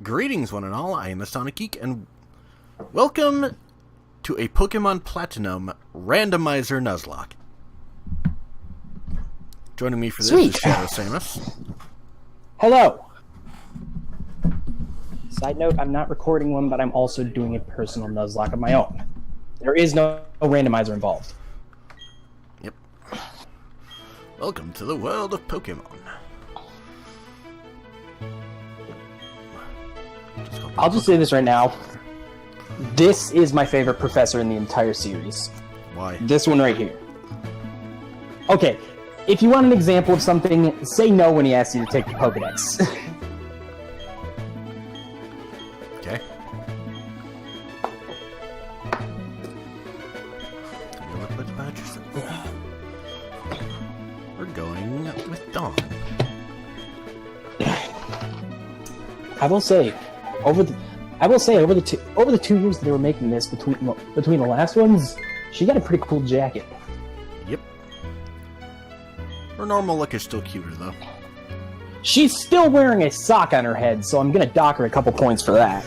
Greetings, one and all. I am a Sonic Geek, and welcome to a Pokemon Platinum Randomizer Nuzlocke. Joining me for this is Shadow Samus. Hello. Side note, I'm not recording one, but I'm also doing a personal Nuzlocke of my own. There is no randomizer involved. Yep. Welcome to the world of Pokemon. I'll just say this right now. This is my favorite professor in the entire series. Why? This one right here. Okay, if you want an example of something, say no when he asks you to take the Pokedex. Okay. Tell me a little bit about yourself. We're going with Dawn. I will say, over the 2 years that they were making this, between the last ones, she got a pretty cool jacket. Yep. Her normal look is still cuter, though. She's still wearing a sock on her head, so I'm gonna dock her a couple points for that.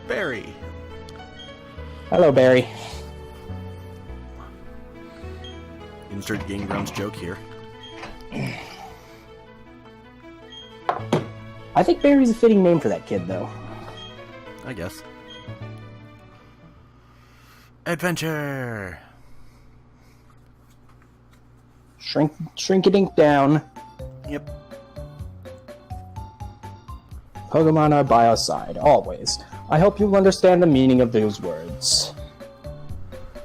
Barry. Hello, Barry. Insert Game Grumps joke here. I think Barry's a fitting name for that kid, though. I guess. Adventure! Shrink-a-dink down. Yep. Pokemon are by our side, always. I hope you'll understand the meaning of those words.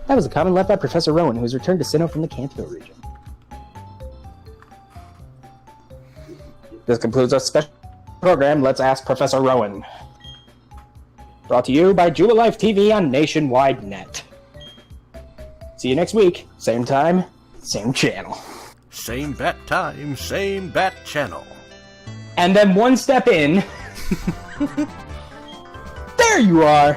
That was a comment left by Professor Rowan, who has returned to Sinnoh from the Kanto region. This concludes our special program, Let's Ask Professor Rowan. Brought to you by Jewel Life TV on Nationwide Net. See you next week. Same time, same channel. Same bat time, same bat channel. And then one step in. There you are!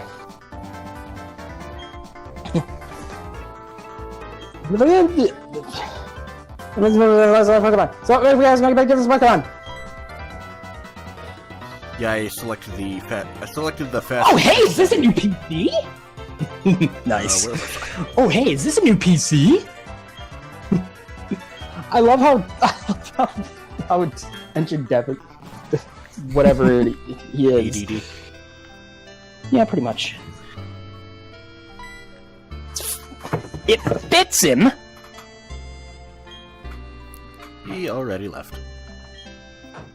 So, we guys make a big difference Pokemon. Yeah, I selected the fast. Oh, hey, is this a new PC? Nice. Oh, hey, is this a new PC? I love how it's entered debit, whatever he is. ADD. Yeah, pretty much. It fits him. He already left.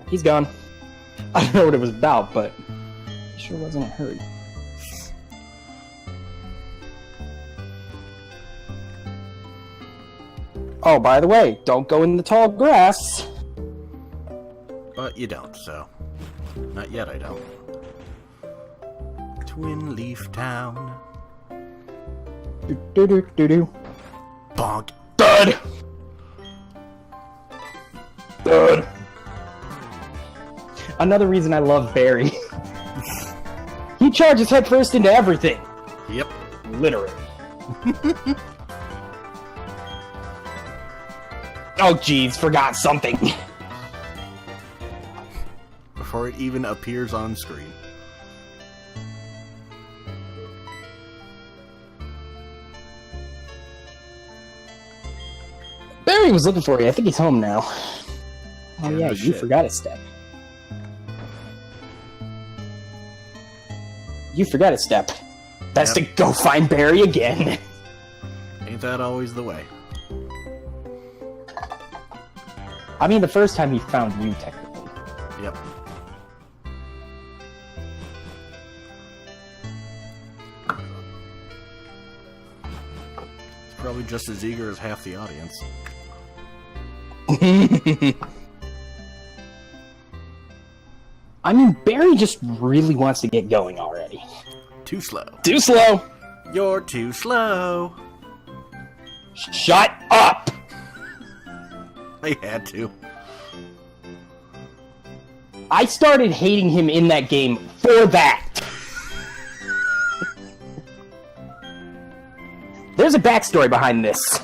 He's gone. I don't know what it was about, but he sure wasn't in a hurry. Oh, by the way, don't go in the tall grass. But you don't, so. Not yet, I don't. Twin Leaf Town. Do-do-do-do-do. Bonk. Thud! Thud! Another reason I love Barry. He charges headfirst into everything. Yep. Literally. Oh, jeez, forgot something. Before it even appears on screen. Barry was looking for you. I think he's home now. Oh, yeah, you shit. forgot a step. You forgot a step. Best to go find Barry again. Ain't that always the way? I mean, the first time he found you, technically. Yep. Probably just as eager as half the audience. I mean, Barry just really wants to get going already. Too slow. Too slow! You're too slow. Shut up! I had to. I started hating him in that game for that! There's a backstory behind this.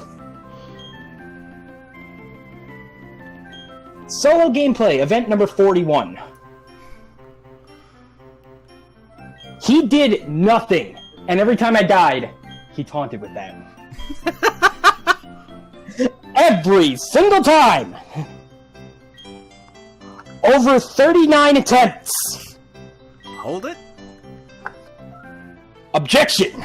Solo gameplay, event number 41. He did nothing, and every time I died, he taunted with that. Every single time! Over 39 attempts! Hold it. Objection!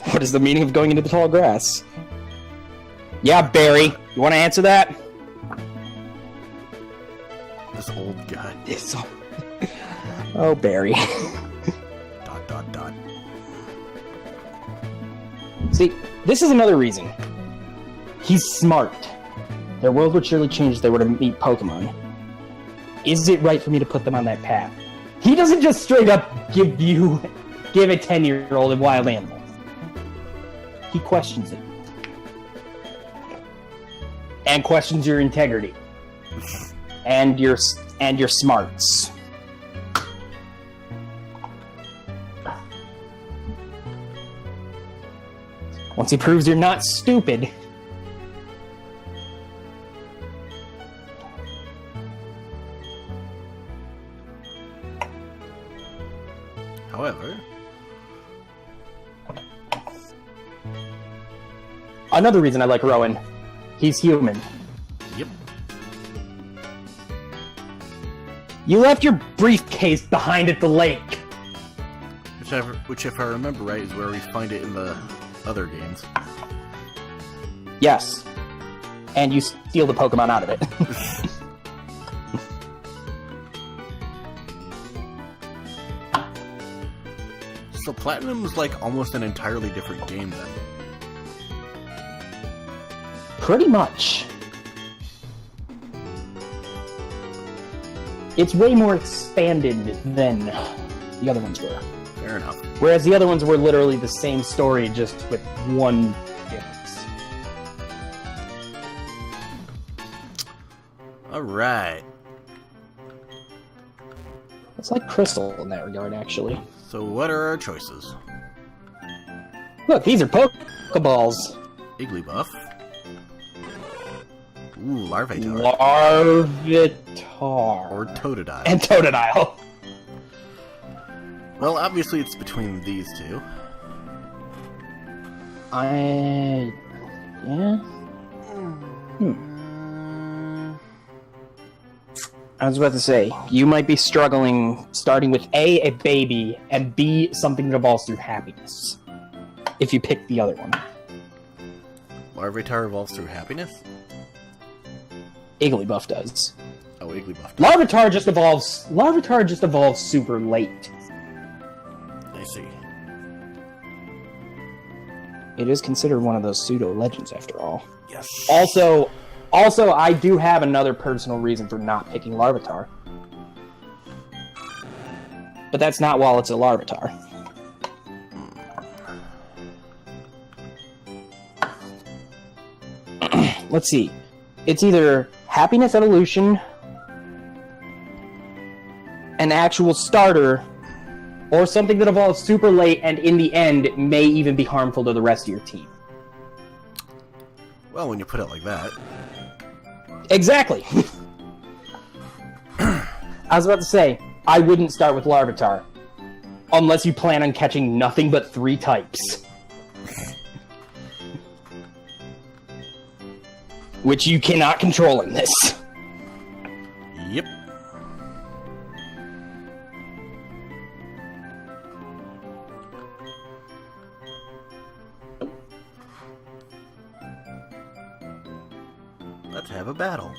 What is the meaning of going into the tall grass? Yeah, Barry. You want to answer that? This old guy. Oh, Barry. ... See, this is another reason. He's smart. Their world would surely change if they were to meet Pokemon. Is it right for me to put them on that path? He doesn't just straight up give a 10-year-old a wild animal. He questions it. And questions your integrity. and your smarts. Once he proves you're not stupid. However, another reason I like Rowan, he's human. Yep. You left your briefcase behind at the lake. Which, if I remember right, is where we find it in the other games. Yes. And you steal the Pokemon out of it. So Platinum is like almost an entirely different game then. Pretty much. It's way more expanded than the other ones were. Fair enough. Whereas the other ones were literally the same story, just with one difference. Alright. It's like Crystal in that regard, actually. So what are our choices? Look, these are Pokeballs. Igglybuff. Ooh, Larvitar. Larvitar. Or Totodile. And Totodile. Well, obviously it's between these two. Yeah? I was about to say, you might be struggling starting with A, baby, and B, something that evolves through happiness. If you pick the other one. Larvitar evolves through happiness? Igglybuff does. Oh, Igglybuff. Larvitar just evolves super late. I see. It is considered one of those pseudo-legends, after all. Yes. Also, I do have another personal reason for not picking Larvitar. But that's not while it's a Larvitar. Let's see. It's either Happiness Evolution, an actual starter, or something that evolves super late and in the end may even be harmful to the rest of your team. Well, when you put it like that. Exactly. I was about to say, I wouldn't start with Larvitar. Unless you plan on catching nothing but 3 types. Which you cannot control in this. Yep. Let's have a battle.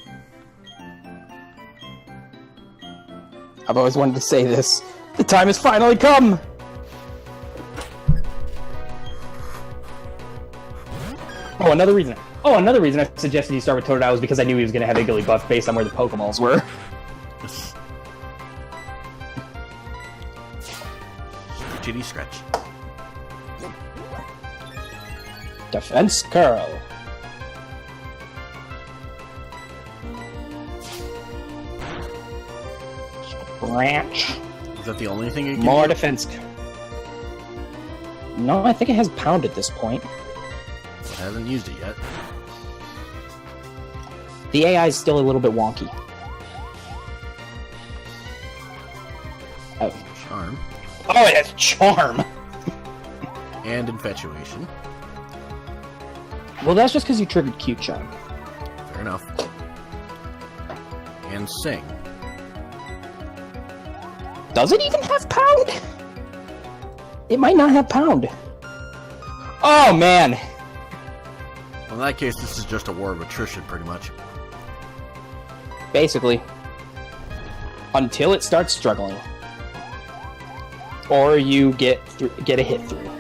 I've always wanted to say this. The time has finally come! Another reason I suggested you start with Totodile was because I knew he was going to have Igglybuff based on where the Pokeballs were. Jitty Scratch. Defense Curl. Branch. Is that the only thing you can More do? defense. No, I think it has pound at this point. It hasn't used it yet. The AI is still a little bit wonky. Oh. Charm. Oh, it has charm! And infatuation. Well, that's just because you triggered Q charm. Fair enough. And sing. Does it even have pound? It might not have pound. Oh, man! Well, in that case, this is just a war of attrition, pretty much. Basically. Until it starts struggling. Or you get a hit through.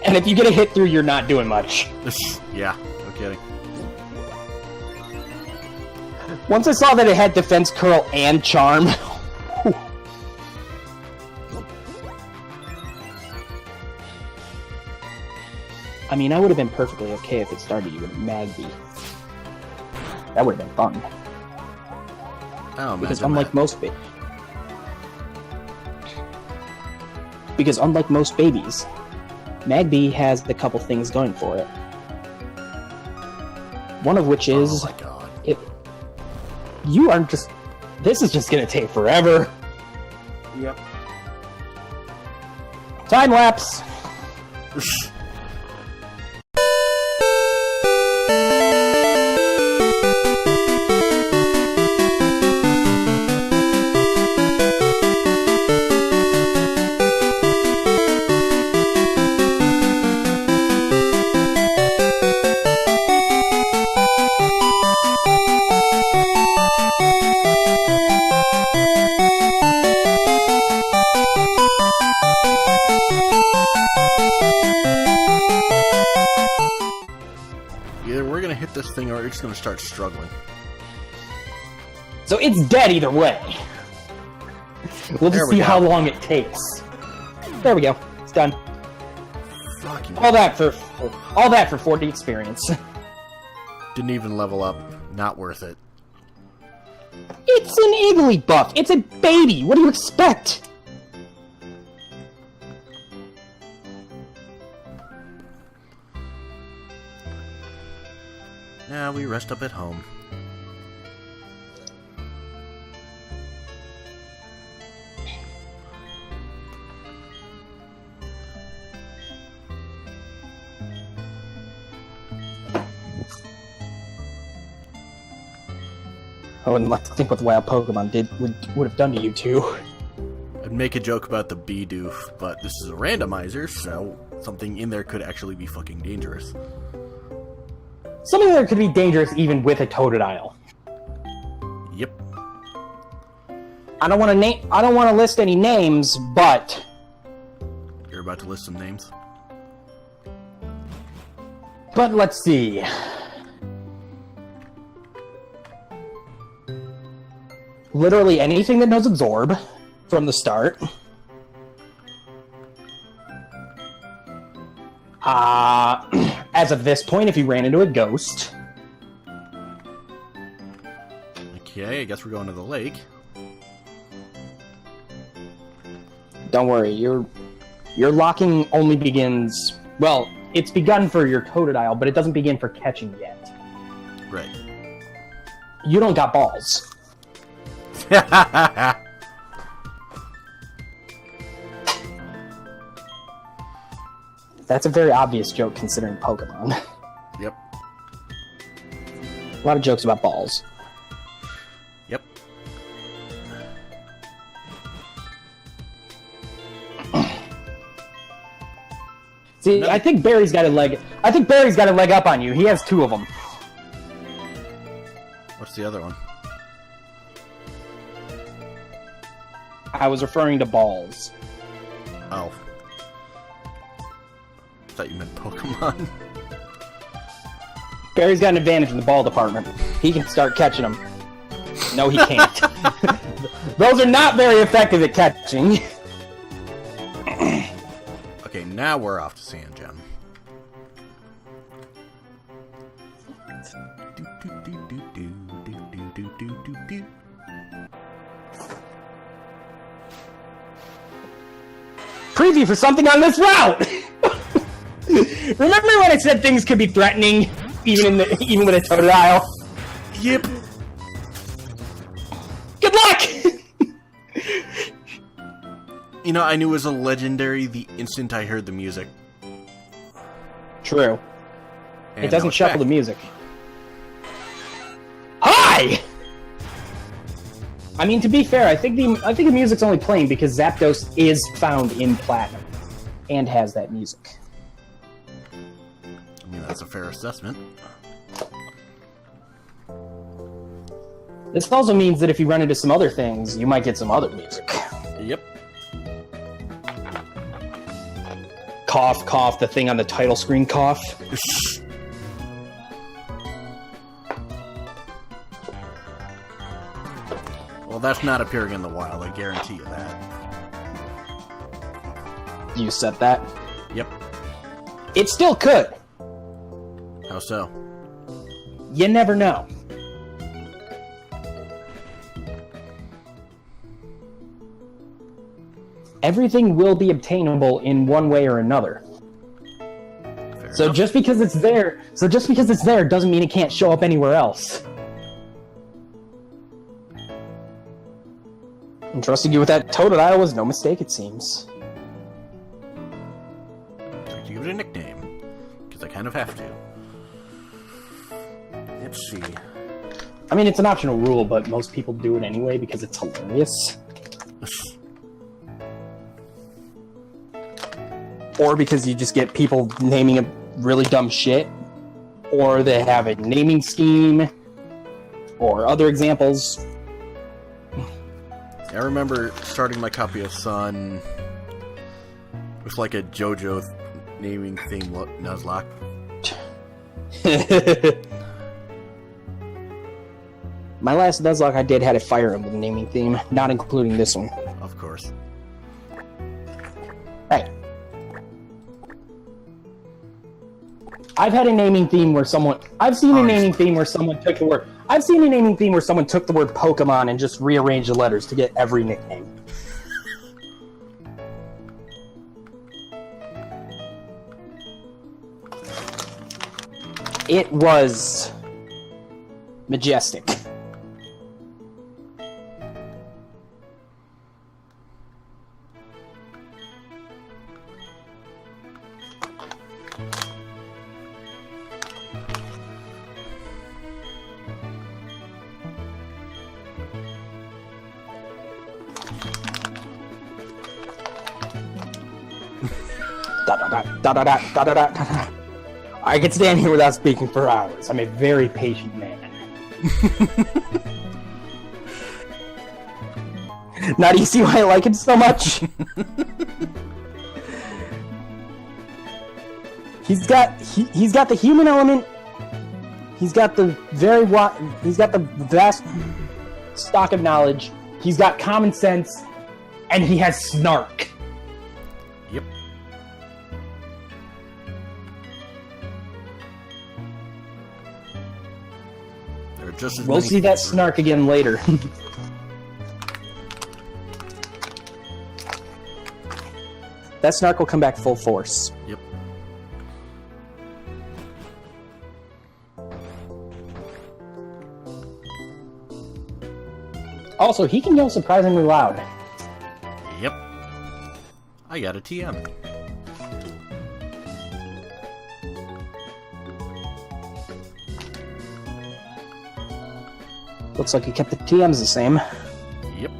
And if you get a hit through, you're not doing much. Yeah, no kidding. Once I saw that it had defense curl and charm. I mean, I would have been perfectly okay if it started you with Magby. That would have been fun. Oh, because unlike most babies, Magby has a couple things going for it. One of which is, oh my god, you aren't just. This is just gonna take forever. Yep. Time lapse. Either we're gonna hit this thing or it's gonna start struggling. So it's dead either way. We'll just see how long it takes. There we go. It's done. Fucking all that for 40 experience. Didn't even level up. Not worth it. It's an Iggly buff. It's a baby. What do you expect? Now we rest up at home. I wouldn't like to think what the wild Pokemon would have done to you two. I'd make a joke about the Bidoof, but this is a randomizer, so something in there could actually be fucking dangerous. Something that could be dangerous even with a Totodile. Yep. I don't want to list any names, but You're about to list some names? But let's see. Literally anything that knows Absorb from the start. As of this point, if you ran into a ghost. Okay, I guess we're going to the lake. Don't worry, your locking only begins... Well, it's begun for your Totodile, but it doesn't begin for catching yet. Right. You don't got balls. That's a very obvious joke considering Pokemon. Yep. A lot of jokes about balls. Yep. See, I think Barry's got a leg up on you. He has two of them. What's the other one? I was referring to balls. Oh. I thought you meant Pokemon. Barry's got an advantage in the ball department. He can start catching them. No, he can't. Those are not very effective at catching. Okay, now we're off to Sand Gem. preview for something on this route! Remember when I said things could be threatening, even with a Totodile? Yep. Good luck! You know, I knew it was a legendary the instant I heard the music. True. And It doesn't now it's shuffle back. the music. Hi! I mean, to be fair, I think the music's only playing because Zapdos is found in Platinum and has that music. I mean, that's a fair assessment. This also means that if you run into some other things, you might get some other music. Yep. Cough, cough, the thing on the title screen, cough. Well, that's not appearing in the wild, I guarantee you that. You said that. Yep. It still could. How so? You never know. Everything will be obtainable in one way or another. Fair So enough. just because it's there doesn't mean it can't show up anywhere else. And trusting you with that Totodile was no mistake, it seems. I have to give it a nickname, because I kind of have to. Let's see. I mean, it's an optional rule, but most people do it anyway because it's hilarious. Or because you just get people naming a really dumb shit. Or they have a naming scheme. Or other examples. I remember starting my copy of Sun with like a JoJo naming theme Nuzlocke. My last Nuzlocke I did had a Fire Emblem naming theme, not including this one. Of course. Hey. I've had a naming theme where I've seen a naming theme where someone took the word Pokemon and just rearranged the letters to get every nickname. It was majestic. I could stand here without speaking for hours. I'm a very patient man. Now do you see why I like him so much? He's got the human element. He's got the vast stock of knowledge. He's got common sense, and he has snark. Yep. There are just as We'll many see that things- snark again later. That snark will come back full force. Yep. Also, he can yell surprisingly loud. Yep. I got a TM. Looks like he kept the TMs the same. Yep.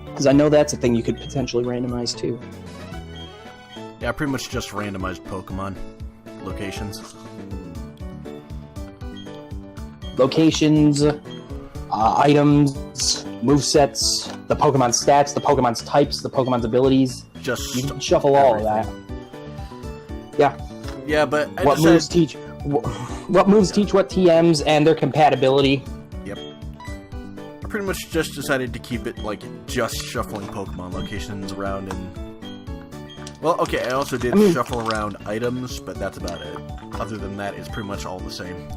Because I know that's a thing you could potentially randomize too. Yeah, I pretty much just randomized Pokemon locations. Locations, items, movesets, the Pokemon's stats, the Pokemon's types, the Pokemon's abilities. Just You can shuffle all of that. Yeah. Yeah, but I What decided- moves teach what moves teach what TMs and their compatibility. Yep. I pretty much just decided to keep it like just shuffling Pokemon locations around and. Well, okay, I also did shuffle around items, but that's about it. Other than that, it's pretty much all the same.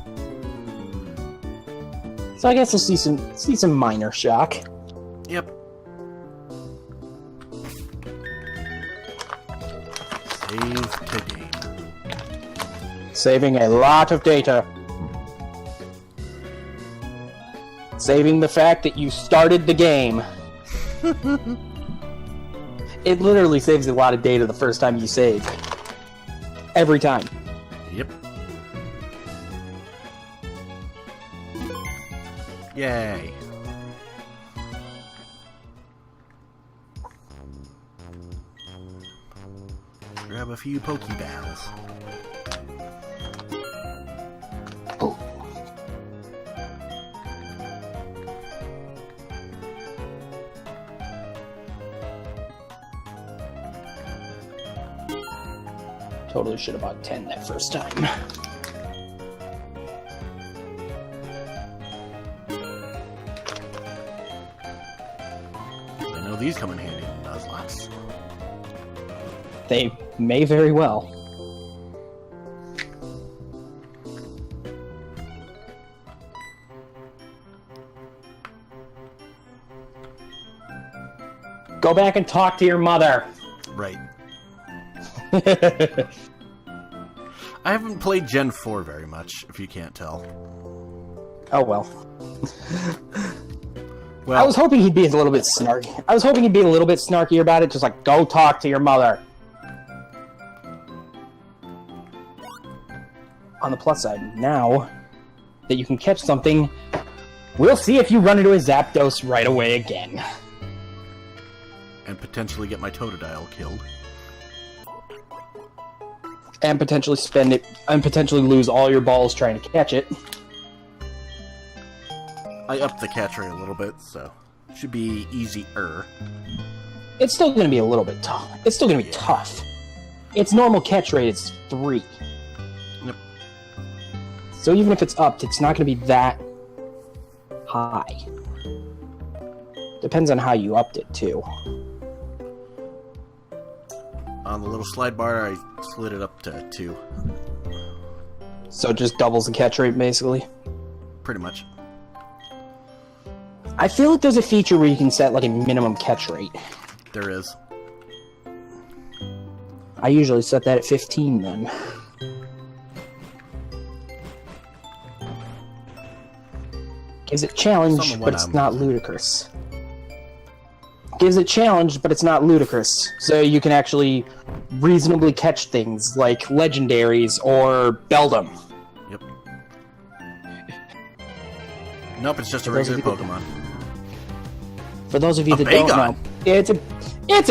So I guess we'll see some minor shock. Yep. Save to game. Saving a lot of data. Saving the fact that you started the game. It literally saves a lot of data the first time you save. Every time. Yep. Yay. Grab a few Pokeballs. Oh. Totally should have bought 10 that first time. I know these come in handy in Nuzlocke. They may very well. Go back and talk to your mother. Right. I haven't played Gen 4 very much, if you can't tell. Oh well. Well, I was hoping he'd be a little bit snarky. I was hoping he'd be a little bit snarky about it, just like, go talk to your mother. On the plus side, now that you can catch something, we'll see if you run into a Zapdos right away again. and potentially get my Totodile killed. And potentially spend it, and potentially lose all your balls trying to catch it. I upped the catch rate a little bit, so it should be easier. It's still going to be a little bit tough. It's still going to be tough. Its normal catch rate is 3. Yep. So even if it's upped, it's not going to be that high. Depends on how you upped it, too. On the little slide bar, I slid it up to 2. So it just doubles the catch rate, basically? Pretty much. I feel like there's a feature where you can set, like, a minimum catch rate. There is. I usually set that at 15, then. Gives it challenge, but it's not ludicrous. Gives it challenge, but it's not ludicrous. So you can actually reasonably catch things like legendaries or Beldum. Yep. Nope, it's just a regular Pokemon. For those of you that don't know, it's a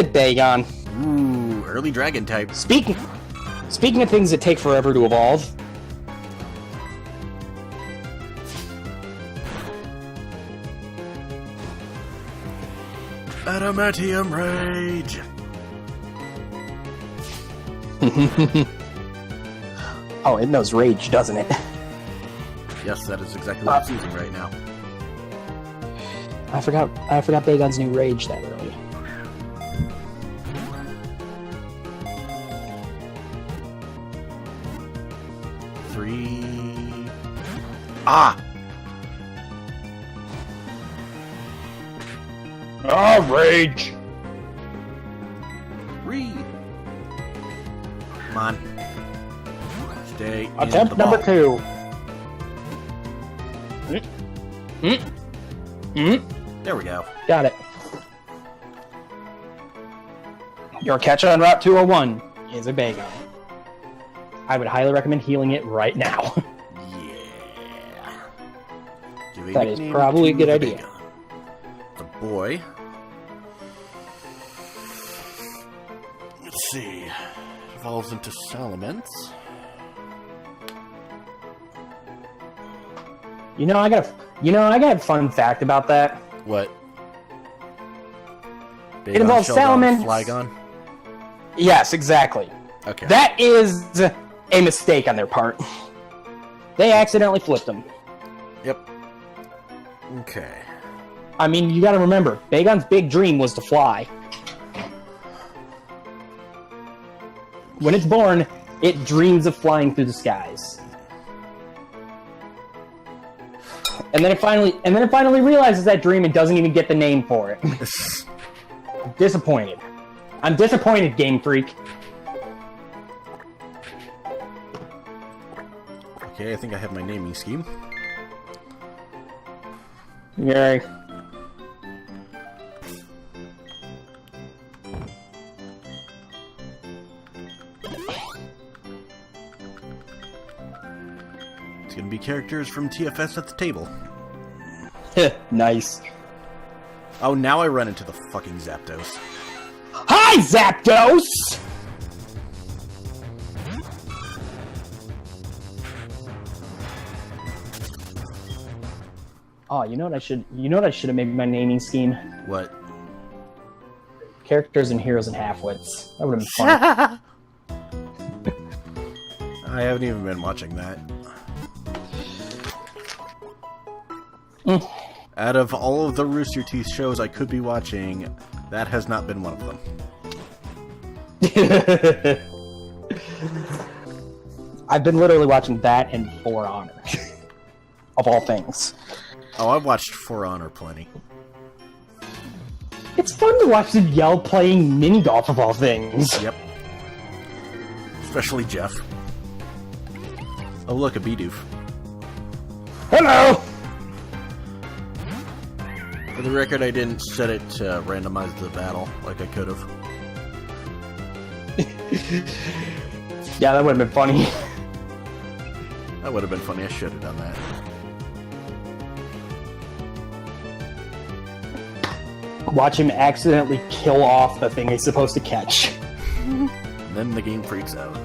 Bagon. Ooh, early dragon type. Speaking of things that take forever to evolve, Adamantium Rage! oh, it knows Rage, doesn't it? Yes, that is exactly what it's using right now. I forgot Bagon's new Rage that early. Ah! Oh, Rage! Come on. Stay Attempt in the number ball. 2. There we go. Got it. Your catch on Route 201 is a Bagon. I would highly recommend healing it right now. Yeah. Give a That is nickname probably a to good the idea. Bagon. The boy. Let's see. Evolves into Salamence. I got a fun fact about that. What? It involves Salamence. Flygon? Yes, exactly. Okay. That is a mistake on their part. They accidentally flipped them. Yep. Okay. I mean, you gotta remember, Bagon's big dream was to fly. When it's born, it dreams of flying through the skies. And then it finally realizes that dream and doesn't even get the name for it. I'm disappointed. I'm disappointed, Game Freak. Okay, I think I have my naming scheme. Yay. It's gonna be characters from TFS at the table. Nice. Oh, now I run into the fucking Zapdos. Hi, Zapdos! Oh, you know what I should have made my naming scheme? What? Characters and heroes and halfwits. That would have been fun. I haven't even been watching that. Out of all of the Rooster Teeth shows I could be watching, that has not been one of them. I've been literally watching that and For Honor. Of all things. Oh, I've watched For Honor plenty. It's fun to watch them yell playing mini golf of all things. Yep. Especially Jeff. Oh look, a Bidoof. Hello! For the record, I didn't set it to randomize the battle like I could have. Yeah, that would have been funny. That would have been funny, I should have done that. Watch him accidentally kill off the thing he's supposed to catch. And then the game freaks out.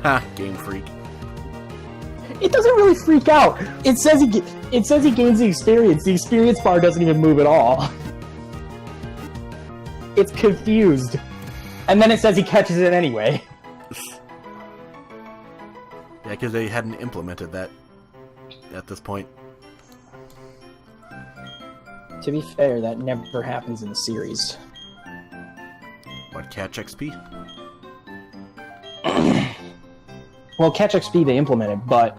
Ha, Game Freak. It doesn't really freak out. It says he gains the experience. The experience bar doesn't even move at all. It's confused. And then it says he catches it anyway. Yeah, because they hadn't implemented that at this point. To be fair, that never happens in the series. What, Catch XP? Well, Catch XP they implemented, but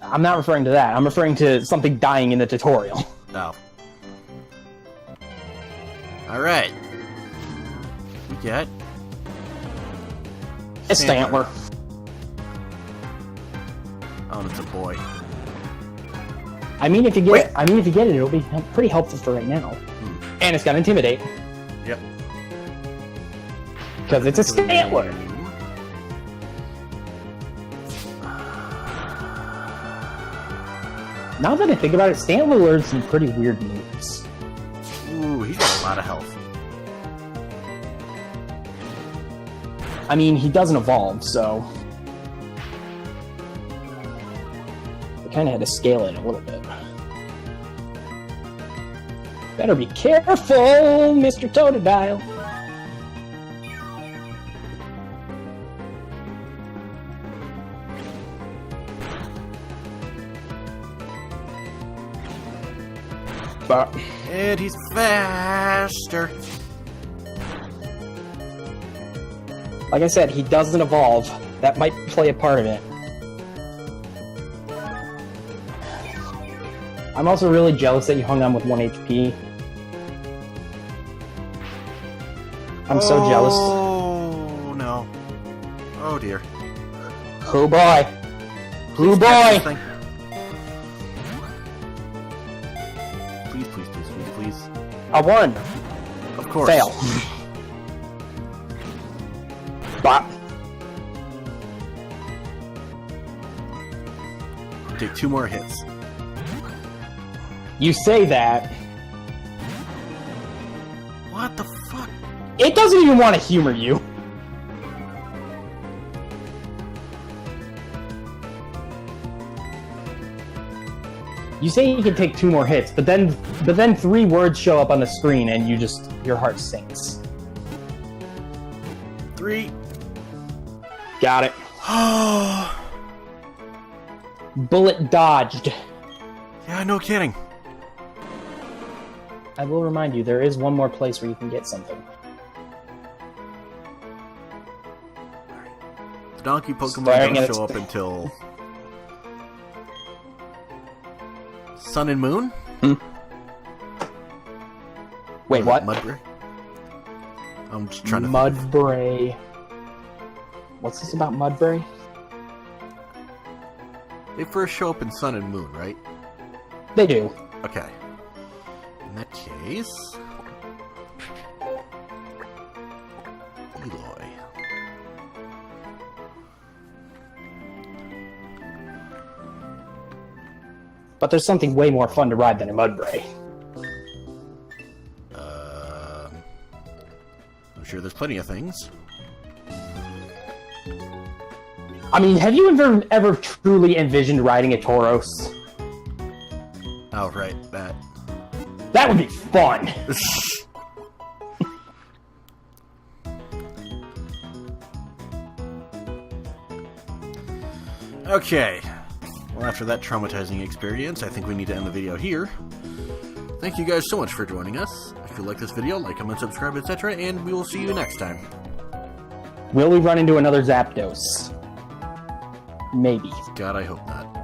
I'm not referring to that. I'm referring to something dying in the tutorial. Oh. Alright. We get... A Stantler. Oh, and it's a boy. I mean, if you get it, it'll be pretty helpful for right now. And it's got Intimidate. Yep. Because it's a Stantler. Now that I think about it, Stantler learns some pretty weird moves. Ooh, he's got a lot of health. I mean, he doesn't evolve, so... I kind of had to scale it a little bit. Better be careful, Mr. Totodile. And he's faster. Like I said, he doesn't evolve. That might play a part of it. I'm also really jealous that you hung on with 1 HP. I'm so jealous. Oh, no. Oh, dear. Oh boy. Oh boy. Please, please, please, please, please. I won. Of course. Fail. Bop. Take 2 more hits. You say that. What the fuck? It doesn't even want to humor you. You say you can take 2 more hits, but then 3 words show up on the screen and your heart sinks. 3. Got it. Bullet dodged. Yeah, no kidding. I will remind you, there is one more place where you can get something. The donkey Pokemon Staring don't at show up until... Sun and Moon? Wait, what? Mudbray? I'm just trying to Mudbray. What's this about Mudbray? They first show up in Sun and Moon, right? They do. Okay. In that case... Eloy. But there's something way more fun to ride than a Mudbray. I'm sure there's plenty of things. I mean, have you ever truly envisioned riding a Tauros? Oh, right, that. That would be fun! Okay. Well, after that traumatizing experience, I think we need to end the video here. Thank you guys so much for joining us. If you like this video, like, comment, subscribe, etc., and we will see you next time. Will we run into another Zapdos? Maybe. God, I hope not.